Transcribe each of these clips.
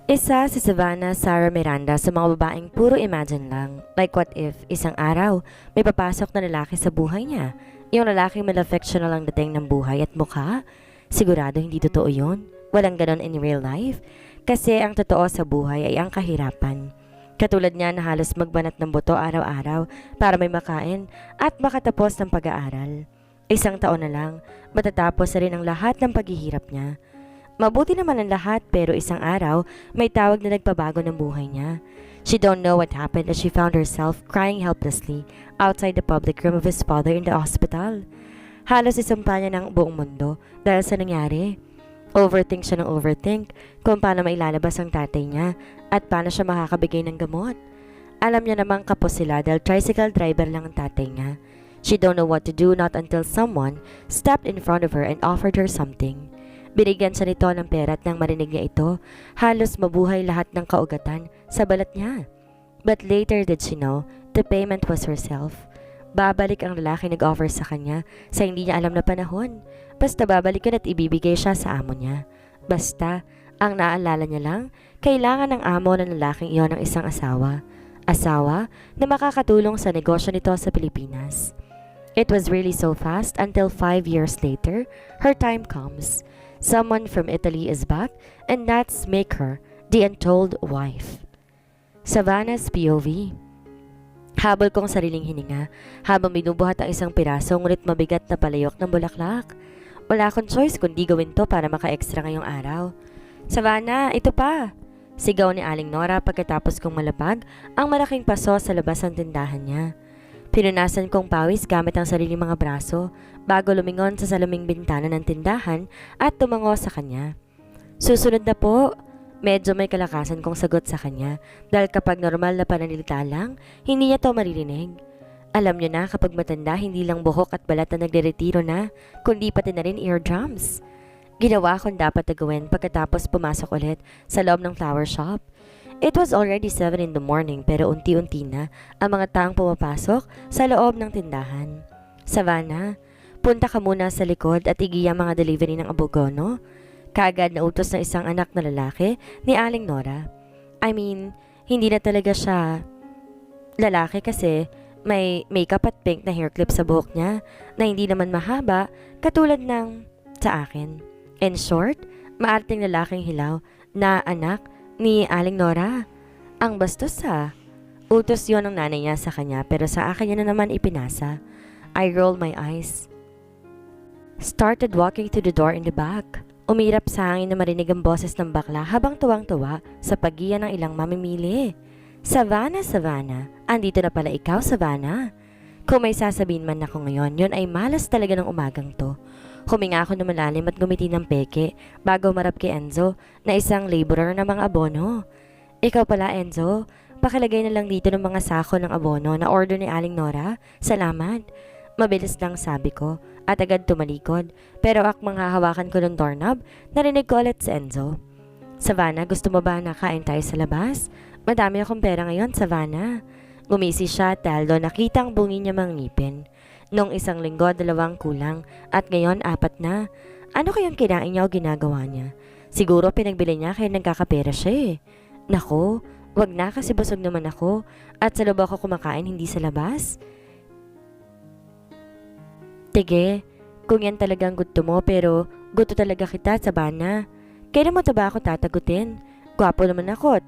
Isa si Savannah Sarah Miranda sa mga babaeng puro imagine lang. Like what if, isang araw, may papasok na lalaki sa buhay niya. Yung lalaki may affectional ang dating ng buhay at mukha. Sigurado hindi totoo yun. Walang ganon in real life. Kasi ang totoo sa buhay ay ang kahirapan. Katulad niya na halos magbanat ng buto araw-araw para may makain at makatapos ng pag-aaral. Isang taon na lang, matatapos na rin ang lahat ng paghihirap niya. Mabuti naman ang lahat pero isang araw, may tawag na nagpabago ng buhay niya. She don't know what happened as she found herself crying helplessly outside the public room of his father in the hospital. Halos isampa niya ng buong mundo dahil sa nangyari. Overthink siya ng overthink kung paano mailalabas ang tatay niya at paano siya makakabigay ng gamot. Alam niya namang kapos sila dahil tricycle driver lang ang tatay niya. She don't know what to do not until someone stepped in front of her and offered her something. Binigyan siya nito ng pera at nang marinig niya ito, halos mabuhay lahat ng kaugatan sa balat niya. But later did she know, the payment was herself. Babalik ang lalaki nag-offer sa kanya sa hindi niya alam na panahon. Basta babalikan at ibibigay siya sa amo niya. Basta, ang naalala niya lang, kailangan ng amo ng lalaking iyon ng isang asawa. Asawa na makakatulong sa negosyo nito sa Pilipinas. It was really so fast until 5 years later, her time comes. Someone from Italy is back, and that's make her the untold wife. Savannah's POV. Habol kong sariling hininga habang binubuhat ang isang piraso ngunit mabigat na palayok ng bulaklak. Wala akong choice kundi gawin to para maka-extra ngayong araw. Savannah, ito pa! Sigaw ni Aling Nora pagkatapos kong malapag ang malaking paso sa labas ng tindahan niya. Pinunasan kong pawis gamit ang sariling mga braso bago lumingon sa salaming bintana ng tindahan at tumango sa kanya. Susunod na po, medyo may kalakasan kong sagot sa kanya dahil kapag normal na pananalita lang, hindi niya to maririnig. Alam niyo na kapag matanda hindi lang buhok at balat na nagre-retiro na, kundi pati na rin eardrums. Ginawa akong dapat na gawin pagkatapos pumasok ulit sa loob ng flower shop. It was already 7 in the morning pero unti-unti na ang mga taong pumapasok sa loob ng tindahan. Savannah, punta ka muna sa likod at igiya mga delivery ng abogono. Kaagad na utos ng isang anak na lalaki ni Aling Nora. I mean, hindi na talaga siya lalaki kasi may makeup at pink na hair clip sa buhok niya na hindi naman mahaba katulad ng sa akin. In short, maarting lalaking hilaw na anak ni Aling Nora. Ang bastos ha. Utos yon ng nanay niya sa kanya pero sa akin niya na naman ipinasa. I rolled my eyes. Started walking to the door in the back. Umirap sa hangin na marinig ang boses ng bakla habang tuwang-tuwa sa pagiyan ng ilang mamimili. Savannah, Savannah. Andito na pala ikaw, Savannah. Kung may sasabihin man ako ngayon, yon ay malas talaga ng umagang to. Huminga ako ng malalim at gumiti ng peke bago marap kay Enzo na isang laborer ng mga abono. Ikaw pala, Enzo. Pakilagay na lang dito ng mga sako ng abono na order ni Aling Nora. Salamat. Mabilis lang sabi ko at agad tumalikod pero akmang hahawakan ko ng doorknob, narinig ko ulit si Enzo. Savannah, gusto mo ba nakain tayo sa labas? Madami akong pera ngayon, Savannah. Gumisi siya dahil doon nakita ang bungi niya mga ngipin. Nung isang linggo, 2 kulang at ngayon 4 na. Ano kayang kinain niya o ginagawa niya? Siguro pinagbili niya kaya nagkakapera siya eh. Nako, wag na kasi busog naman ako at sa loob ako kumakain hindi sa labas. Tige, kung yan talagang gusto mo pero gusto talaga kita, Savannah. Kailan mo ba ako tatagutin? Gwapo naman ako.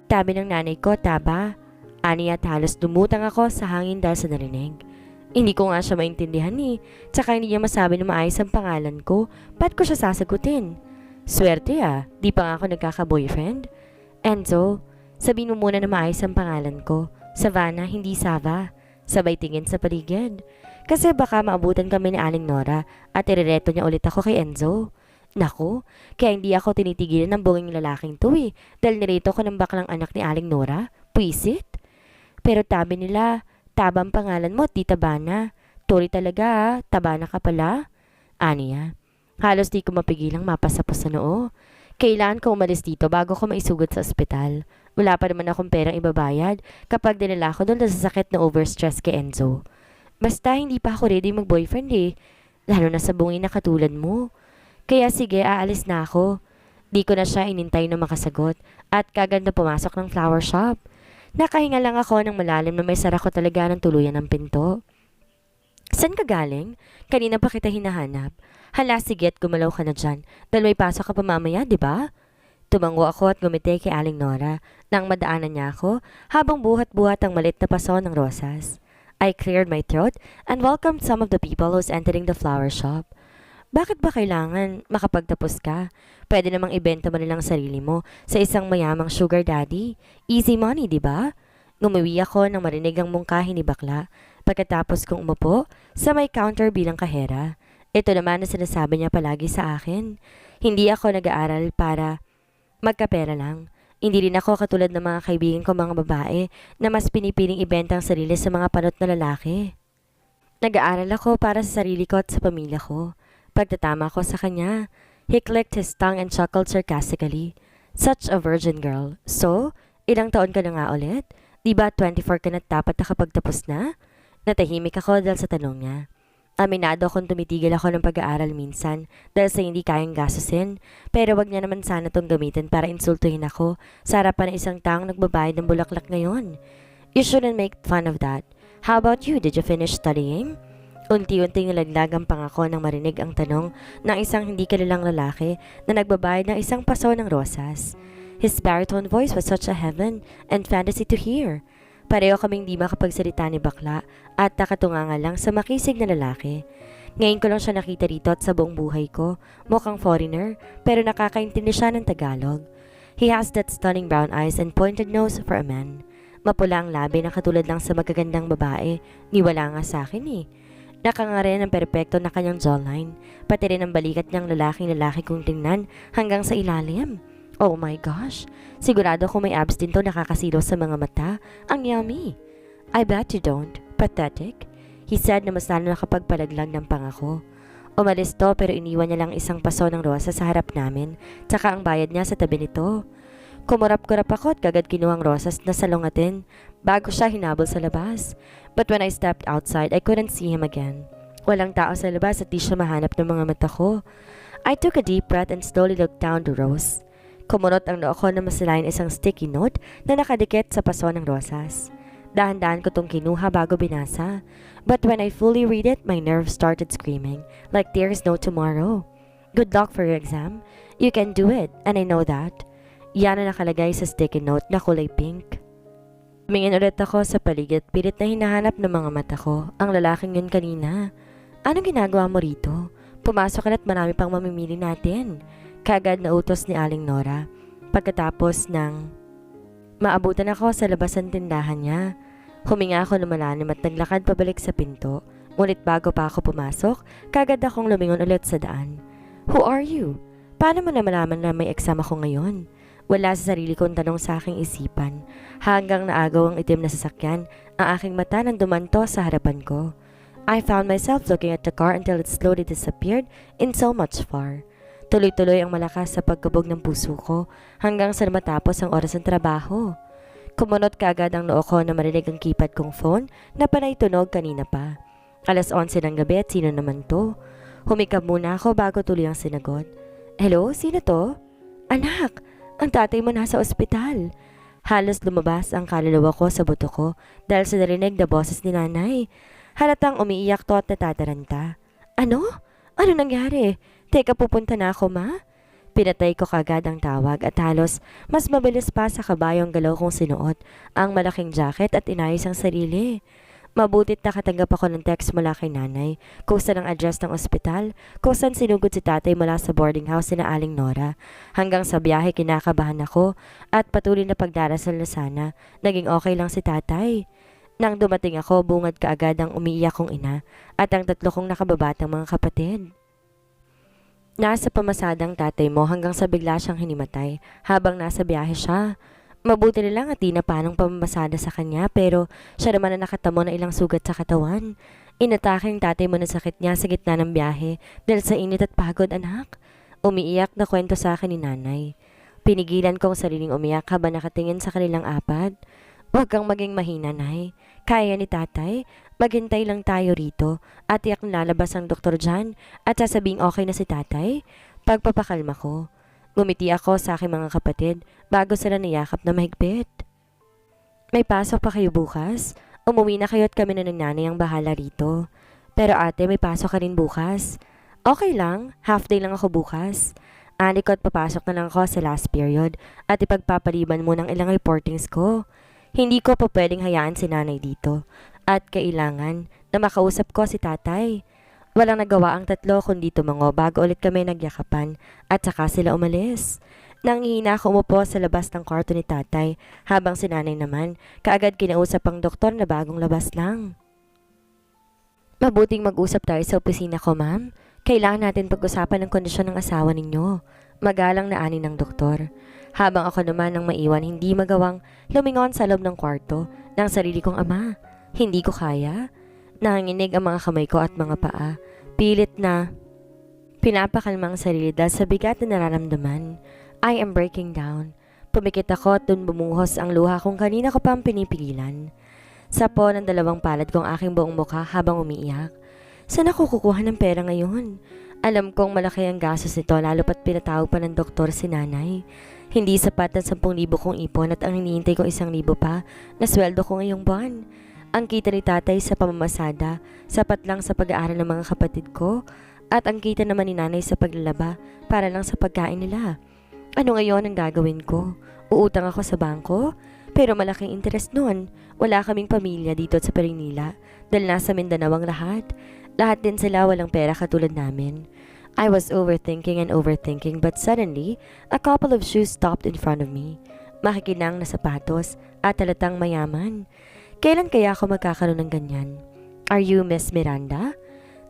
Tabi ng nanay ko, taba. Ani at halos dumutang ako sa hangin dahil sa narinig. Hindi ko nga siya maintindihan eh. Tsaka hindi niya masabi na maayos ang pangalan ko. Ba't ko siya sasagutin? Swerte ah, di pa nga ako nagkaka-boyfriend. Enzo, sabihin mo muna na maayos ang pangalan ko. Savannah, hindi Sava. Sabay tingin sa paligid. Kasi baka maabutan kami ni Aling Nora at irereto niya ulit ako kay Enzo. Naku, kaya hindi ako tinitigilan ng bunging lalaking to eh. Dahil nireto ko ng baklang anak ni Aling Nora. Puisit. Pero tabi nila, taba ang pangalan mo, Tita Bana. Tori talaga ah, Tabana ka pala. Aniya, halos di ko mapigilang mapasapos sa noo. Kailangan ko umalis dito bago ko maisugot sa ospital. Wala pa naman akong perang ibabayad kapag dinala ko doon sa sakit na overstress kay Enzo. Basta hindi pa ako ready mag-boyfriend eh. Lalo na sa bungi na katulad mo. Kaya sige, aalis na ako. Di ko na siya inintay na makasagot at kagad na pumasok ng flower shop. Nakahinga lang ako ng malalim na may sara ko talaga ng tuluyan ng pinto. Saan ka galing? Kanina pa kita hinahanap. Hala, siget, gumalaw ka na dyan. Dahil may pasok ka pa mamaya, di ba? Tumango ako at gumiti kay Aling Nora nang madaanan niya ako habang buhat-buhat ang malit na paso ng rosas. I cleared my throat and welcomed some of the people who's entering the flower shop. Bakit ba kailangan makapagtapos ka? Pwede namang ibenta mo nilang sarili mo sa isang mayamang sugar daddy. Easy money, di ba? Ngumiwi ako nang marinig ang mungkahi ni bakla pagkatapos kong umupo sa may counter bilang kahera. Ito naman na sinasabi niya palagi sa akin. Hindi ako nag-aaral para magkapera lang. Hindi rin ako katulad ng mga kaibigan ko mga babae na mas pinipiling ibenta ang sarili sa mga panot na lalaki. Nag-aaral ako para sa sarili ko at sa pamilya ko. Pagtatama ko sa kanya, he clicked his tongue and chuckled sarcastically. Such a virgin girl. So, ilang taon ka na nga ulit? Di ba 24 ka na dapat nakapagtapos na? Natahimik ako dahil sa tanong niya. Aminado akong tumitigil ako ng pag-aaral minsan dahil sa hindi kayang gastusin, pero wag niya naman sana itong gamitin para insultuhin ako sa harapan ng isang taong nagbabayad ng bulaklak ngayon. You shouldn't make fun of that. How about you? Did you finish studying? Unti-unting nilaglag ang pangako nang marinig ang tanong ng isang hindi kilalang lalaki na nagbabayad ng isang paso ng rosas. His baritone voice was such a heaven and fantasy to hear. Pareho kaming di makapagsalita ni bakla at nakatunganga lang sa makisig na lalaki. Ngayon ko lang siya nakita rito at sa buong buhay ko. Mukhang foreigner pero nakakaintindi siya ng Tagalog. He has that stunning brown eyes and pointed nose for a man. Mapula ang labi na katulad lang sa magagandang babae. Niwala nga sa akin eh. Nakanga rin ang perpekto na kanyang jawline, pati rin ang balikat niyang lalaki kong tingnan hanggang sa ilalim. Oh my gosh, sigurado kung may abs din to nakakasilo sa mga mata, ang yummy. I bet you don't. Pathetic. He said na mas lalo nakapagpalaglag ng pangako. Umalis to pero iniwan niya lang isang paso ng rosa sa harap namin, tsaka ang bayad niya sa tabi nito. Kumurap-kurap ako at kagad kinuhang rosas na salungatin bago siya hinabol sa labas. But when I stepped outside, I couldn't see him again. Walang tao sa labas at di siya mahanap ng mga mata ko. I took a deep breath and slowly looked down the rose. Kumunot ang noo ko na masalain isang sticky note na nakadikit sa paso ng rosas. Dahan-dahan ko tong kinuha bago binasa. But when I fully read it, my nerves started screaming like there's no tomorrow. Good luck for your exam. You can do it, and I know that. Yan na nakalagay sa sticky note na kulay pink. Tumingin ulit ako sa paligid, pilit na hinahanap ng mga mata ko ang lalaking yun kanina. Anong ginagawa mo rito? Pumasok ka na't marami pang mamimili natin. Kagad na utos ni Aling Nora. Pagkatapos ng maabutan ako sa labas ng tindahan niya, huminga ako ng malalim at naglakad pabalik sa pinto. Ngunit bago pa ako pumasok, kagad akong lumingon ulit sa daan. Who are you? Paano mo na malaman na may exam ako ngayon? Wala sa sarili kong tanong sa aking isipan. Hanggang naagaw ang itim na sasakyan, ang aking mata nang dumanto sa harapan ko. I found myself looking at the car until it slowly disappeared in so much far. Tuloy-tuloy ang malakas sa pagkabog ng puso ko hanggang sa matapos ang oras ng trabaho. Kumunot kaagad ang noo ko na marinig ang keypad kong phone na panay tunog kanina pa. 11:00 ng gabi at sino naman to? Humikab muna ako bago tuloy ang sinagot. Hello, sino to? Anak! Ang tatay mo nasa ospital. Halos lumabas ang kaluluwa ko sa buto ko dahil sa narinig na boses ni nanay. Halatang umiiyak to at natataranta. Ano? Ano nangyari? Teka, pupunta na ako, ma? Pinatay ko kagad ang tawag at halos mas mabilis pa sa kabayong galaw kong sinuot ang malaking jacket at inayos ang sarili. Mabutit nakatanggap ako ng text mula kay nanay kung saan ang address ng ospital, kung saan sinugod si tatay mula sa boarding house ni Aling Nora. Hanggang sa biyahe kinakabahan ako at patuloy na pagdarasal na sana naging okay lang si tatay. Nang dumating ako, bungad kaagad ang umiiyak kong ina at ang tatlo kong nakababatang mga kapatid. Nasa pamasadang tatay mo hanggang sa bigla siyang hinimatay habang nasa biyahe siya. Mabuti na lang at di na panong pamamasada sa kanya pero siya naman na nakatamo na ilang sugat sa katawan. Inatake ang tatay mo na sakit niya sa gitna ng biyahe dahil sa init at pagod, anak. Umiiyak na kwento sa akin ni nanay. Pinigilan kong sariling umiyak habang nakatingin sa kanilang apat. Huwag kang maging mahina, nay. Kaya ni tatay. Maghintay lang tayo rito at tiyak na lalabas ang doktor dyan at sasabing okay na si tatay. Pagpapakalma ko. Ngumiti ako sa aking mga kapatid bago sila niyakap na mahigpit. May pasok pa kayo bukas? Umuwi na kayo at kami na ng nanay ang bahala rito. Pero ate, may pasok ka rin bukas. Okay lang, half day lang ako bukas. Ani ko at papasok na lang ako sa last period at ipagpapaliban mo ng ilang reportings ko. Hindi ko pa pwedeng hayaan si nanay dito at kailangan na makausap ko si tatay. Walang nagawa ang tatlo kundi tumango bago ulit kami nagyakapan at saka sila umalis. Nangihina ako umupo sa labas ng kwarto ni tatay habang si nanay naman kaagad kinausap ang doktor na bagong labas lang. Mabuting mag-usap tayo sa opisina ko, ma'am. Kailangan natin pag-usapan ang kondisyon ng asawa ninyo. Magalang na ani ng doktor. Habang ako naman ang maiwan hindi magawang lumingon sa loob ng kwarto ng sarili kong ama. Hindi ko kaya. Nanginginig ang mga kamay ko at mga paa. Pilit na pinapakalma ang sarili dahil sa bigat na nararamdaman. I am breaking down. Pumikit ako at dun bumuhos ang luha kung kanina ko pang pinipigilan. Sapo ng dalawang palad kong aking buong mukha habang umiiyak. Saan ako kukuha ng pera ngayon? Alam kong malaki ang gastos nito lalo pat pinatawag pa ng doktor si nanay. Hindi sapat ang 10,000 kong ipon at ang hinihintay ko 1,000 pa na sweldo ko ngayong buwan. Ang kita ni tatay sa pamamasada, sapat lang sa pag-aaral ng mga kapatid ko at ang kita naman ni nanay sa paglalaba para lang sa pagkain nila. Ano ngayon ang gagawin ko? Uutang ako sa bangko? Pero malaking interest noon. Wala kaming pamilya dito sa Maynila dahil nasa Mindanao ang lahat. Lahat din sila walang pera katulad namin. I was overthinking and overthinking but suddenly, a couple of shoes stopped in front of me. Makikinang na sapatos at halatang mayaman. Kailan kaya ako magkakaroon ng ganyan? Are you Miss Miranda?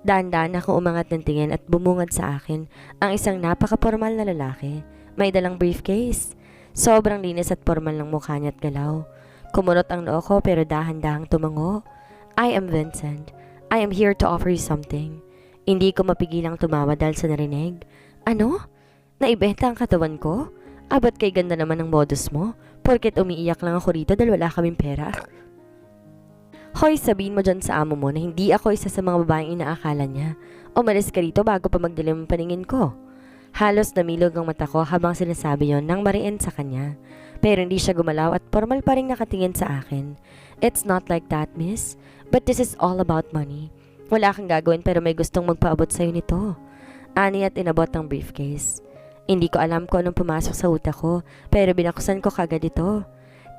Dahan-dahan akong umangat ng tingin at bumungad sa akin ang isang napaka-formal na lalaki. May dalang briefcase. Sobrang linis at formal ng mukha niya at galaw. Kumunot ang noo ko pero dahan-dahang tumango. I am Vincent. I am here to offer you something. Hindi ko mapigilang tumawa dahil sa narinig. Ano? Naibenta ang katawan ko? Abot kay ganda naman ng modus mo? Porket umiiyak lang ako rito dahil wala kaming pera. Hoy, sabihin mo dyan sa amo mo na hindi ako isa sa mga babaeng inaakala niya. Umalis ka rito bago pa magdilim ang paningin ko. Halos namilog ang mata ko habang sinasabi yon nang mariin sa kanya. Pero hindi siya gumalaw at formal pa rin nakatingin sa akin. It's not like that, miss. But this is all about money. Wala kang gagawin pero may gustong magpaabot sa'yo nito. Ani at inabot ang briefcase. Hindi ko alam kung anong pumasok sa utak ko pero binaksan ko kagad ito.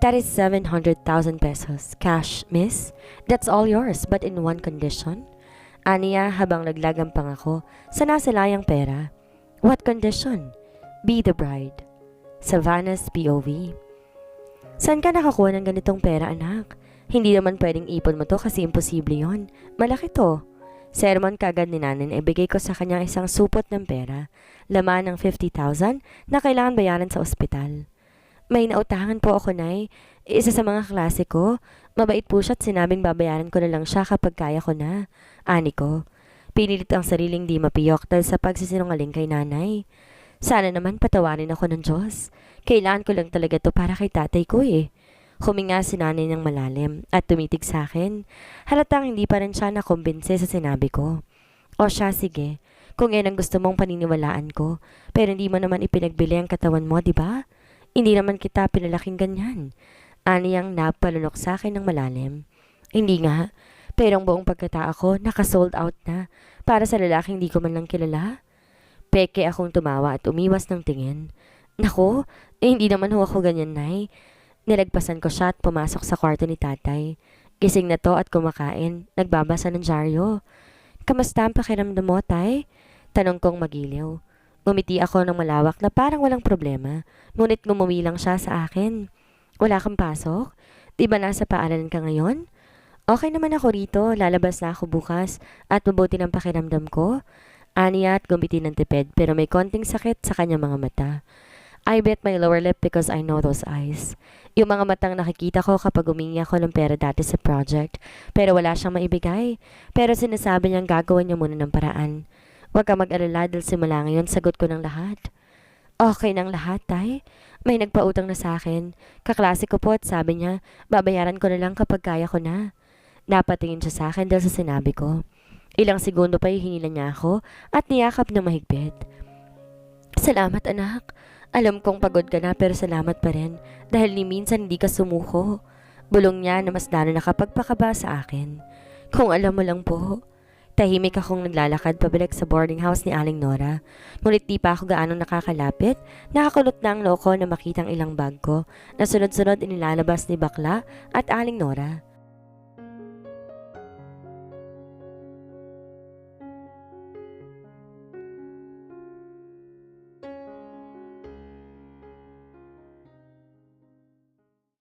That is 700,000 pesos. Cash, miss. That's all yours, but in one condition. Aniya habang naglagampang ako sa nasalayang pera. What condition? Be the bride. Savannah's POV. Saan ka nakakuha ng ganitong pera, anak? Hindi naman pwedeng ipon mo to kasi imposible yon. Malaki to. Sermon kagad ni nanay na ibigay ko sa kanya isang supot ng pera. Laman ng 50,000 na kailangan bayaran sa ospital. May nautangan po ako, nay. Isa sa mga klase ko. Mabait po siya at sinabing babayaran ko na lang siya kapag kaya ko na. Ani ko. Pinilit ang sariling di mapiyok dahil sa pagsisinungaling kay nanay. Sana naman patawarin ako ng Diyos. Kailangan ko lang talaga to para kay tatay ko eh. Huminga si nanay ng malalim at tumitig sa akin. Halatang hindi pa rin siya nakumbinse sa sinabi ko. O siya, sige. Kung yan ang gusto mong paniniwalaan ko. Pero hindi mo naman ipinagbili ang katawan mo, di ba? Hindi naman kita pinalaking ganyan. Aniyang napalunok sa akin ng malalim. Hindi nga. Pero ang buong pagkatao ko naka-sold out na para sa lalaking di ko man lang kilala. Peke akong tumawa at umiwas ng tingin. Nako, hindi naman ho ako ganyan, nay. Nilagpasan ko siya at pumasok sa kwarto ni tatay. Gising na to at kumakain. Nagbabasa ng dyaryo. Kamusta ang pakiramdam mo, tay? Tanong kong magiliw. Ngumiti ako ng malawak na parang walang problema. Ngunit ngumuwi lang siya sa akin. Wala kang pasok? Di ba nasa paaralan ka ngayon? Okay naman ako rito, lalabas na ako bukas at mabuti ng pakiramdam ko. Aniya at gumiti ng tipid pero may konting sakit sa kanyang mga mata. I bit my lower lip because I know those eyes. Yung mga matang nakikita ko kapag humingi ako ng pera dati sa project pero wala siyang maibigay. Pero sinasabi niyang gagawin niya muna ng paraan. Huwag ka mag-alala dahil simula ngayon sagot ko ng lahat. Okay ng lahat, tay? May nagpautang na sa akin. Kaklase ko po at sabi niya, babayaran ko na lang kapag kaya ko na. Napatingin siya sa akin dahil sa sinabi ko. Ilang segundo pa hinila niya ako at niyakap na mahigpit. Salamat, anak. Alam kong pagod ka na pero salamat pa rin dahil ni minsan hindi ka sumuko. Bulong niya na mas lalo nakapagpakaba sa akin. Kung alam mo lang po. Tahimik akong naglalakad pabalik sa boarding house ni Aling Nora. Ngunit di pa ako gaano nakakalapit, nakakulot na ang loko na makitang ilang bag ko na sunod-sunod inilalabas ni Bakla at Aling Nora.